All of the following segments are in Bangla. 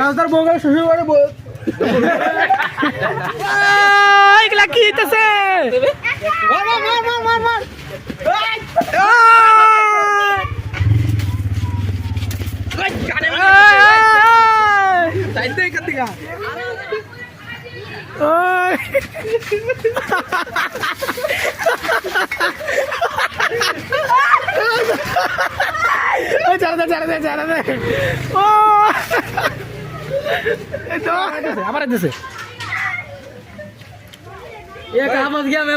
রাজদার বউকে শ্বশুর বাড়ি এগুলা কি হইতেছে? আবার দিছে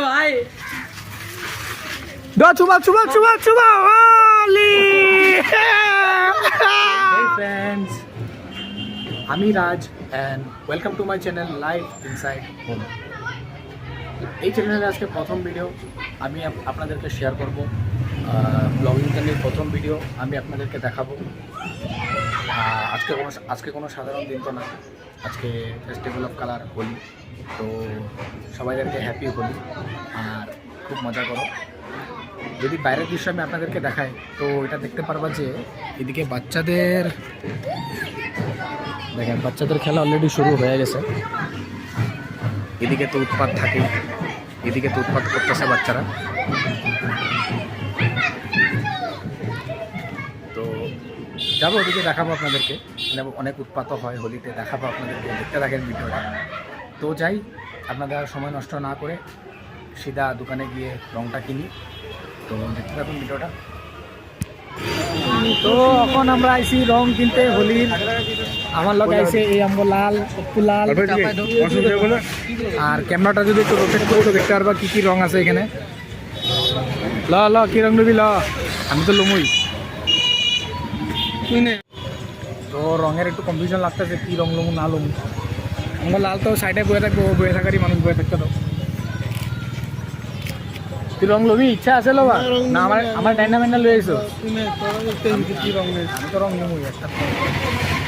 ভাই চুবা চুবা চুবা চুবা ফ্রেন্ডস, আমি Raj and welcome to my channel life inside home. এই চ্যানেলের আজকে প্রথম ভিডিও আমি আপনাদেরকে শেয়ার করব। ব্লগিং চ্যানেলের প্রথম ভিডিও আমি আপনাদেরকে দেখাবো। আজকে কোনো সাধারণ দিন তো না, আজকে ফেস্টিভ্যাল অফ কালার হোলি। তো সবাইদেরকে হ্যাপি হোলি আর খুব মজা করো। যদি বাইরের দৃশ্য আমি আপনাদেরকে দেখাই তো এটা দেখতে পারবা যে এদিকে বাচ্চাদের দেখেন, বাচ্চাদের খেলা অলরেডি শুরু হয়ে গেছে। এদিকে তো উৎপাত থাকে, এদিকে তো উৎপাত করতেছে বাচ্চারা। তো যাবো ওদিকে, দেখাবো আপনাদেরকে। অনেক উৎপাত হয় হোলিতে, দেখাবো আপনাদেরকে, দেখতে থাকেন ভিডিওটা। তো যাই, আপনাদের আর সময় নষ্ট না করে সিধা দোকানে গিয়ে রংটা কিনি। তো দেখতে থাকুন ভিডিওটা। তো এখন আমরা আইসি রং কিনতে হোলির। আমার লোক আইসে এই আমগো লাল, পপ্পু লাল। আর ক্যামেরাটা যদি একটু রোটেট করে তো দেখতে পারবা কি কি রং আছে এখানে। ল ল কি রং নিবি ল, আমি তো লমুই। তো রঙের একটু কনফিউশন লাগতেছে কি রং লমু না লমু। আমরা লাল তো সাইডে বয়ে থাকবো, বয়ে থাকারই মানুষ বয়ে থাকতে তো। তুই রং লবি ইচ্ছা আছে লবা না? আমার ডাইনা মাইনা লই আইছো। আমি তো রং লমুই একটা।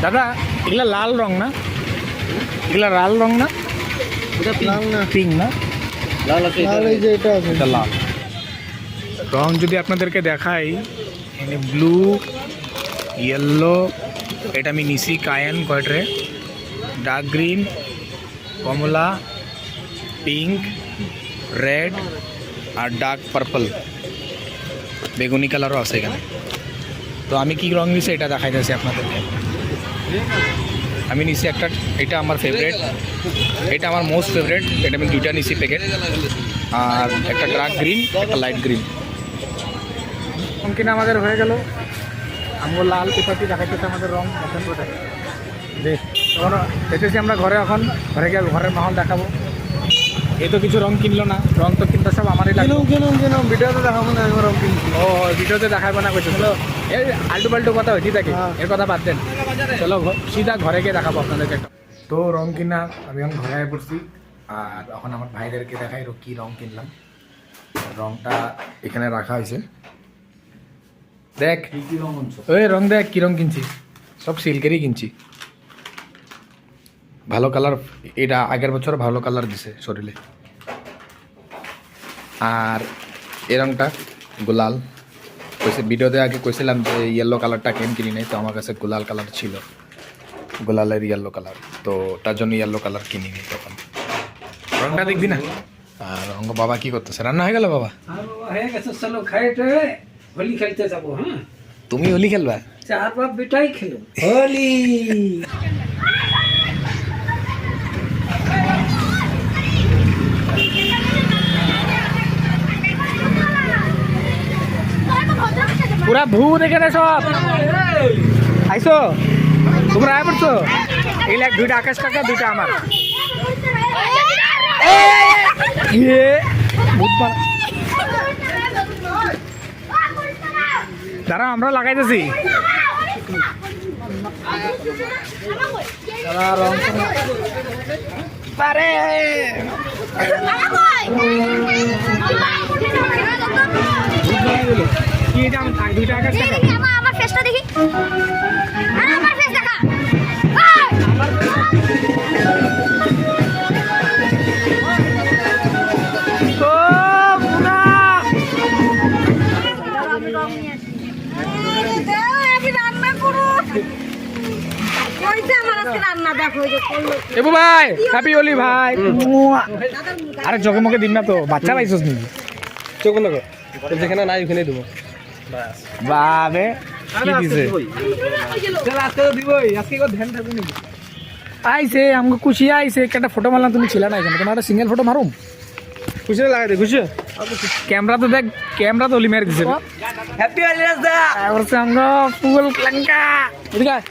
দাদা এগুলা লাল রং না? এগুলা লাল রং না? পিঙ্ক না? লাল আছে, এটা লাল রং। যদি আপনাদেরকে দেখাই, এখানে ব্লু, ইয়েলো, এটা আমি নিছি কায়েন কয়টরে, ডার্ক গ্রিন, কমলা, পিঙ্ক, রেড আর ডার্ক পার্পল, বেগুনি কালারও আছে এখানে। তো আমি কি রং নিছি এটা দেখাইতেছি আপনাদেরকে। আমি নিছি একটা, এটা আমার ফেভারিট, এটা আমার মোস্ট ফেভারিট। এটা আমি দুইটা নিছি প্যাকেট, আর একটা ডার্ক গ্রিন, একটা লাইট গ্রিন। রং কিনা আমাদের হয়ে গেল। আমগো লাল পেপারটি দেখাইতেছে আমাদের রং পছন্দ থাকে। দেখ তখন এসেছি আমরা ঘরে, এখন ঘরে গিয়ে ঘরের মাহল দেখাবো। এই তো কিছু রং কিনলো না, রং তো কিনতে সব আমারই লাগলো। ভিডিওতে দেখাবো না, আমি রং কিনছি। ও ভিডিওতে দেখাবো না কইছো? চলো এই আল্টু পাল্টু কথা হয়েছি থাকে, এর কথা বাদ দেন। চলো সিধা ঘরে গিয়ে দেখাবো আপনাদেরকে। তো রং কিনা আমি এখন ঘরে আয় পড়ছি। আর এখন আমার ভাইদেরকে দেখাই কি রং কিনলাম। রংটা এখানে রাখা হয়েছে, দেখ ওই রং দেখ কি রং কিনছি। সব সিল্কেরই কিনছি, ভালো কালার। এটা আগের বছর ভালো কালার দিছে শরীরে। আর এই রংটা গোলাল কইছে, ভিডিওতে আগে কইছিলাম যে ইয়েলো কালারটা কেন কিনি নাই, তো আমার কাছে গোলাল কালার ছিল, গোলালের ইয়েলো কালার, তো তার জন্য ইয়েলো কালার কিনি নি তখন। রংটা দেখবি না? আর রঙ বাবা কি করতেছে? রান্না হয়ে গেল বাবা? হয়ে গেছে, চলো খাইতে হোলি খেলতে যাবো। হ্যাঁ তুমি হোলি খেলবা? চার বাপ বেটাই খেলো হোলি। পুরা ভূত এখানে সব আইসো, তোমরা আয় পড়ছো। এগুলা দুইটা আকাশ কাকা, দুইটা আমার। দাঁড়া আমরা লাগাইতেছি। পারে কি দাম? দুইটা আকাশ কাকা। আমার ফেসটা দেখি, আমার ফেস দেখা। আজকে রান্না দেখো ওই যে করলো এবু ভাই হ্যাপি হোলি ভাই আরে চোখে মুখে দিন না তো বাচ্চা পাইছিস নাকি চোখ বন্ধ কর যেখানে নাই ওখানে দেবো বাবে কি দিছে আইছে আমাকে খুশি আইছে একটা ফটো মারলাম তুমি ছিল না এখানে তোমার একটা সিঙ্গেল ফটো মারুম খুশি লাগাই দে খুশি ক্যামেরা তো দেখ ক্যামেরা তো ওলি মেরে দিছে হ্যাপি হোলি রাজদা और से हम लोग ফুল লঙ্কা এদিকে আয়।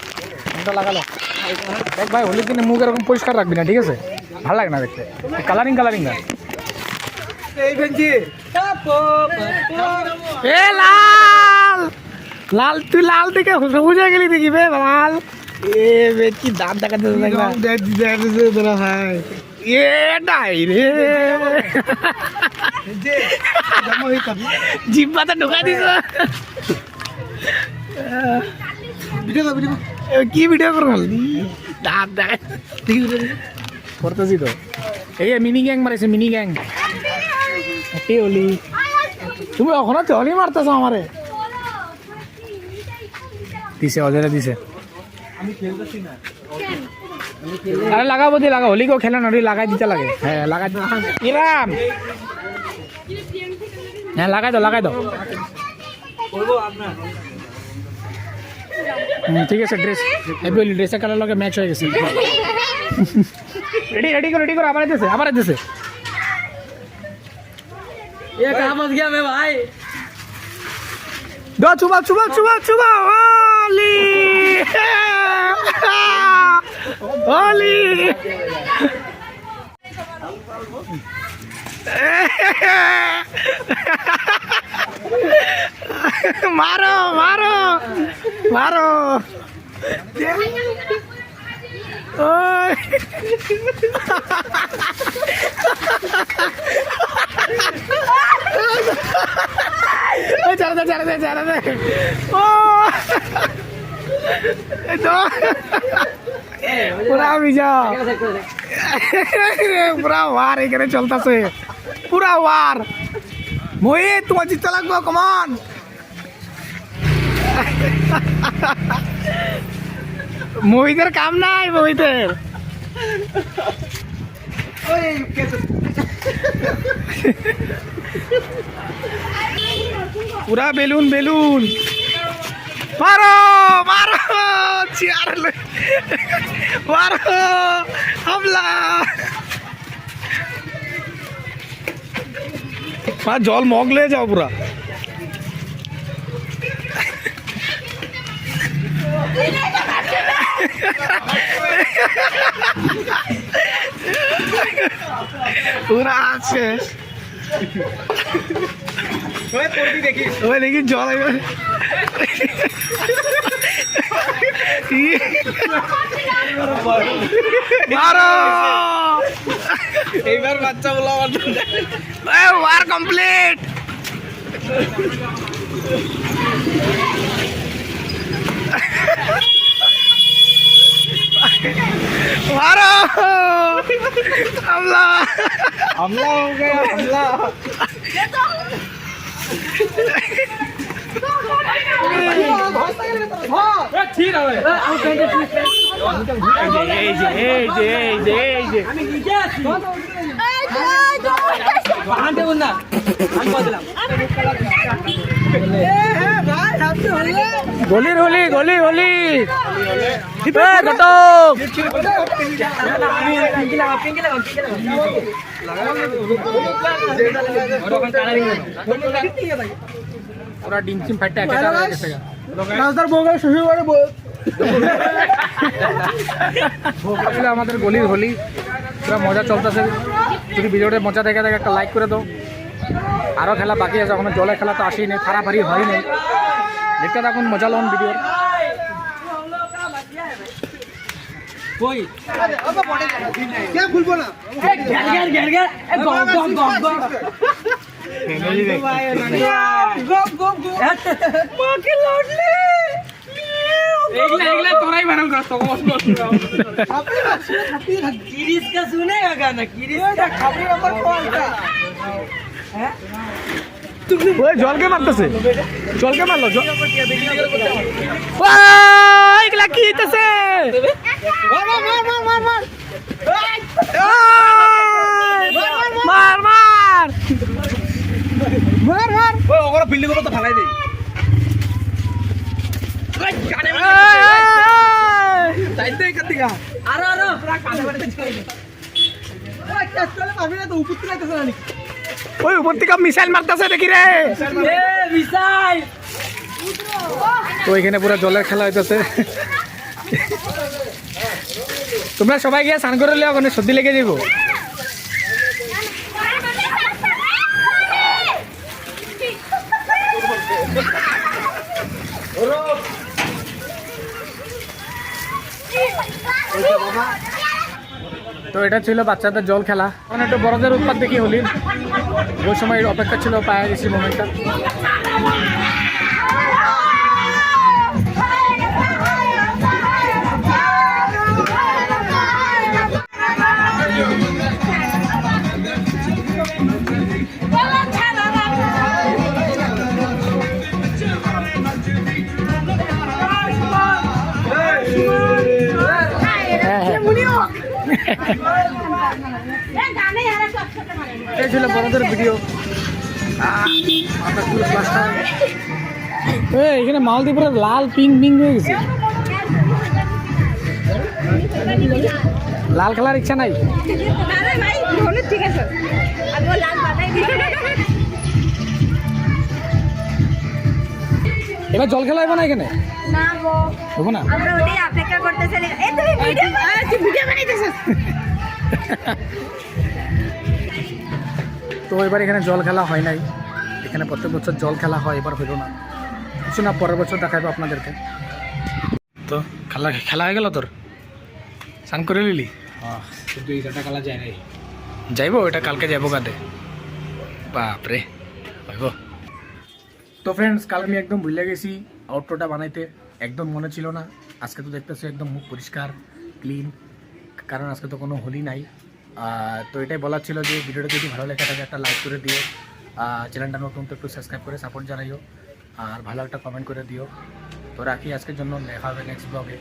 ফোনটা লাগালো দেখ ভাই হোলির দিনে মুখ এরকম পরিষ্কার রাখবি না ঠিক আছে ভালো লাগে না দেখতে কালারিং না এই বেঞ্চি এ লাল লাল তুই লাল থেকে সবুজ হয়ে গেলি দেখি বে লাল এ বে কি দাঁত দেখাতে তোরা ভাই এ ডাই রে জিব্বাতে ঢোকা দিস কি ভিডিও করবো দাঁত দেখা করতেছি তো এই মিনি গ্যাং মারিছে মিনি গ্যাং হ্যাপি হোলি তুমি ওখানে হোলি মারতেছো আমারে দিছে অজরে দিছে আরে লাগাবো দিয়ে লাগা হোলি কেউ খেলে না লাগাই দিতে লাগে হ্যাঁ লাগাই ইরাম হ্যাঁ লাগাই দাও ঠিক আছে ড্রেস হ্যাপি হোলি ড্রেসের কালার লগে ম্যাচ হয়ে গেছে রেডি করো আবার দিছে ये कहाँ फंस गया मैं भाई दो चुबा होली होली मारो ओए चल दे ओ पूरा विजा पूरा वार এখানে চলতেছে পুরা ওয়ার মোহিত তোমার জিততে লাগবে কমান মোহিতের কাম নাই মোহিতের पूरा बेलून मारो चियार मारो हमला जल मग ले जाओ पूरा पूरा शेष দেখি জল মারো এইবার বাচ্চা বলা ওয়ার কমপ্লিট मारो हमला हमला हो गया हमला ঠিক আছে गोली होली गोली होली पूरा डिंचिम फटे রাস্তার বগলে শ্বশুর বাড়ি আমাদের গলির হোলি পুরো মজা চলতেছে যদি ভিডিওটা মজা দেখে একটা লাইক করে দাও আরও খেলা বাকি আছে এখন জলে খেলা তো আসেই নেই ফাড়াফাড়ি হয় নাই দেখতে থাকুন মজা লন ভিডিওর क्या खुलबो ना তোরাই বানাল কর किरीस का सुनेगा गाना किरीस का खबरी नंबर कौन था ওই জলকে মারতেছে, জলকে মারলো এগুলা কি হইতেছে? মার মার মার মার ওই ওগুলো বিল্ডিং উপর তো ফালাই দেই চাইতে কাটিগা আরো আরো পুরা কানে বাড়িতে চলে ওই চলে পাবি না তো উপর থেকে আইতাছ না ওই উপর থেকে মিসাইল মারতেছে দেখি রে। এ মিসাইল তো এখানে পুরো জলের খেলা হইতেছে। তোমরা সবাই গিয়ে স্নান করে লিও, ওখানে সর্দি লেগে যাবো। তো এটা ছিল বাচ্চাদের জল খেলা। এখন একটু বড়দের উৎপাত দেখি হোলির, ওই সময় অপেক্ষা ছিল, পায়ে গেছি মোমেন্টটা। এই ছিল বড়দের ভিডিও। এখানে মালদ্বীপের লাল পিঙ্ক পিঙ্ক হয়ে গেছে। লাল খেলার ইচ্ছা নাই? এবার জল খেলা হবে না এখানে? হবে না? অপেক্ষা করতেছে। ভিডিও বানাইতেছিস? তো এবার এখানে জল খেলা হয় নাই। এখানে প্রত্যেক বছর জল খেলা হয়, এবার হইল না। কিছু না, পরের বছর দেখাবো আপনাদেরকে। তো খেলা খেলা হয়ে গেল তোর? স্নান করে নিলি? হ্যাঁ কিন্তু এই জায়গাটা খেলা যায় নাই। যাইবো, এটা কালকে যাবো কাঁদে। বাপরে হইব। তো ফ্রেন্ডস, কাল আমি একদম ভুলে গেছি আউটরোটা বানাইতে, একদম মনে ছিল না। আজকে তো দেখতেছি একদম মুখ পরিষ্কার ক্লিন, কারণ আজকে তো কোনো হোলি নাই। তো এটাই বলার ছিল যে ভিডিওটা যদি ভালো লেগে থাকে একটা লাইক করে দিও, চ্যানেলটা নতুন তো একটু সাবস্ক্রাইব করে সাপোর্ট জানাইও, আর ভালো একটা কমেন্ট করে দিও। তো রাখি আজকের জন্য, দেখা হবে নেক্সট ব্লগে।